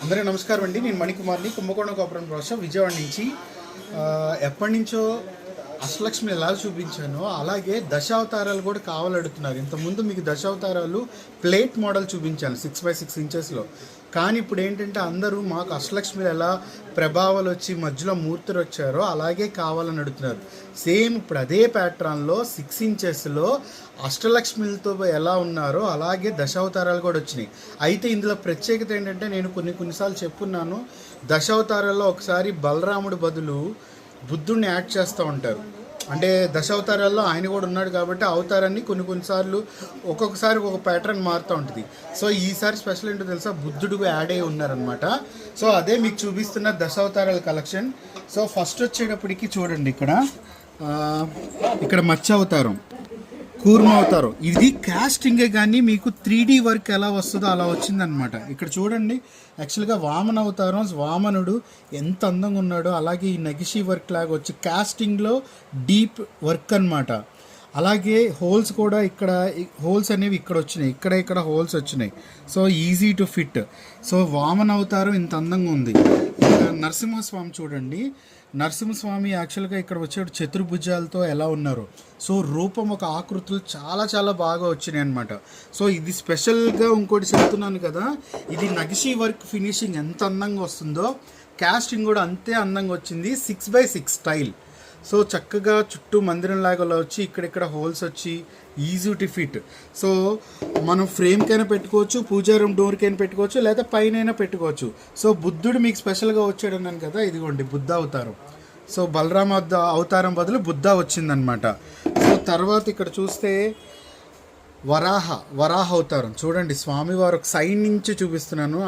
అందరికీ నమస్కారం అండి. నేను మణికుమార్ని, కుంభకోణం కాపురం రాష్ట్రం విజయవాడ నుంచి. ఎప్పటి నుంచో అష్టలక్ష్మి ఎలా చూపించానో అలాగే దశావతారాలు కూడా కావాలడుతున్నారు. ఇంతకుముందు మీకు దశావతారాలు ప్లేట్ మోడల్ చూపించాను 6x6 ఇంచెస్లో. కానీ ఇప్పుడు ఏంటంటే అందరూ మాకు అష్టలక్ష్మిలు ఎలా ప్రభావాలు వచ్చి మధ్యలో మూర్తులు వచ్చారో అలాగే కావాలని అడుగుతున్నారు. సేమ్ ఇప్పుడు అదే ప్యాటర్న్లో 6 ఇంచెస్లో అష్టలక్ష్మిలతో ఎలా ఉన్నారో అలాగే దశావతారాలు కూడా వచ్చినాయి. అయితే ఇందులో ప్రత్యేకత ఏంటంటే నేను కొన్నిసార్లు చెప్పున్నాను, దశావతారాల్లో ఒకసారి బలరాముడి బదులు బుద్ధుడిని యాడ్ చేస్తూ ఉంటారు. అంటే దశావతారాల్లో ఆయన కూడా ఉన్నాడు కాబట్టి అవతారాన్ని కొన్నిసార్లు ఒక్కొక్కసారి ఒక ప్యాటర్న్ మారుతూ ఉంటుంది. సో ఈసారి స్పెషల్ ఏంటో తెలుసా, బుద్ధుడు యాడ్ అయ్యి ఉన్నారనమాట. సో అదే మీకు చూపిస్తున్న దశావతారాల కలెక్షన్. సో ఫస్ట్ వచ్చేటప్పటికి చూడండి, ఇక్కడ మత్స్య అవతారం, కూర్మ అవతారం. ఇది కాస్టింగే కానీ మీకు 3D వర్క్ ఎలా వస్తుందో అలా వచ్చిందనమాట. ఇక్కడ చూడండి, యాక్చువల్గా వామన అవతారం, వామనుడు ఎంత అందంగా ఉన్నాడో అలాగే ఈ నగిషి వర్క్ లాగా వచ్చి కాస్టింగ్లో డీప్ వర్క్ అనమాట. అలాగే హోల్స్ కూడా ఇక్కడ హోల్స్ అనేవి ఇక్కడ వచ్చినాయి, ఇక్కడ హోల్స్ వచ్చినాయి. So easy to fit. So Vamana అవతారం ఇంత అందంగా ఉంది. ఇక్కడ నరసింహస్వామి చూడండి, నరసింహస్వామి యాక్చువల్గా ఇక్కడ వచ్చే చతుర్భుజాలతో ఎలా ఉన్నారు. సో రూపం ఒక ఆకృతులు చాలా చాలా బాగా వచ్చినాయి అనమాట. సో ఇది స్పెషల్గా ఇంకోటి చెప్తున్నాను కదా, ఇది నగిషి వర్క్ ఫినిషింగ్ ఎంత అందంగా వస్తుందో కాస్టింగ్ కూడా అంతే అందంగా వచ్చింది. 6x6 style. సో చక్కగా చుట్టూ మందిరం లాగా వచ్చి ఇక్కడ హోల్స్ వచ్చి ఈజీ టు ఫిట్. సో మనం ఫ్రేమ్కైనా పెట్టుకోవచ్చు, పూజా రూమ్ డోర్కైనా పెట్టుకోవచ్చు, లేదా పైన పెట్టుకోవచ్చు. సో బుద్ధుడు మీకు స్పెషల్గా వచ్చాడు అన్నాను కదా, ఇదిగోండి బుద్ధ అవతారం. సో బలరామ అవతారం బదులు బుద్ధ వచ్చిందనమాట. సో తర్వాత ఇక్కడ చూస్తే వరాహ అవతారం చూడండి. స్వామివారు ఒక సైడ్ నుంచి చూపిస్తున్నాను.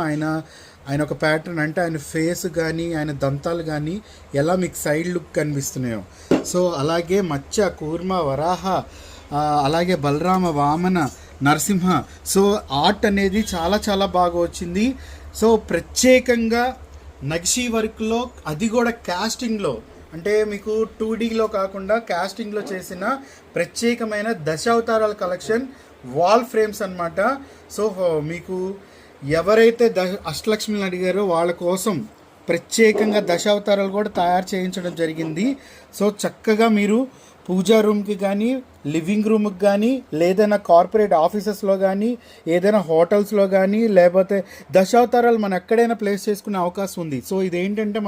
ఆయన ఒక ప్యాటర్న్, అంటే ఆయన ఫేస్ కానీ ఆయన దంతాలు కానీ ఎలా మీకు సైడ్ లుక్ కనిపిస్తున్నాయో. సో అలాగే మత్స్య, కూర్మ, వరాహ, అలాగే బలరామ, వామన, నరసింహ. సో ఆర్ట్ అనేది చాలా చాలా బాగా వచ్చింది. సో ప్రత్యేకంగా నగిషి వర్క్లో, అది కూడా కాస్టింగ్లో, అంటే మీకు 2Dలో కాకుండా కాస్టింగ్లో చేసిన ప్రత్యేకమైన దశావతారాల కలెక్షన్, వాల్ ఫ్రేమ్స్ అన్నమాట. సో మీకు ఎవరైతే అష్టలక్ష్మిని అడిగారో వాళ్ళ కోసం ప్రత్యేకంగా దశావతారాలు కూడా తయారు చేయించడం జరిగింది. సో చక్కగా మీరు పూజా రూమ్కి కానీ, లివింగ్ రూమ్కి కానీ, లేదైనా కార్పొరేట్ ఆఫీసెస్లో కానీ, ఏదైనా హోటల్స్లో కానీ, లేకపోతే దశావతారాలు మనం ఎక్కడైనా ప్లేస్ చేసుకునే అవకాశం ఉంది. సో ఇదేంటంటే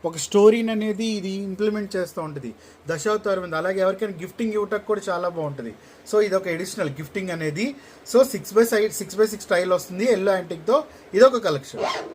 ఒక స్టోరీని అనేది ఇది ఇంప్లిమెంట్ చేస్తూ ఉంటుంది దశావతారం ఉంది. అలాగే ఎవరికైనా గిఫ్టింగ్ ఇవ్వటం కూడా చాలా బాగుంటుంది. సో ఇది ఒక ఎడిషనల్ గిఫ్టింగ్ అనేది. సో 6x6 స్టైల్ వస్తుంది, ఎల్లో యాంటిక్తో. ఇదొక కలెక్షన్.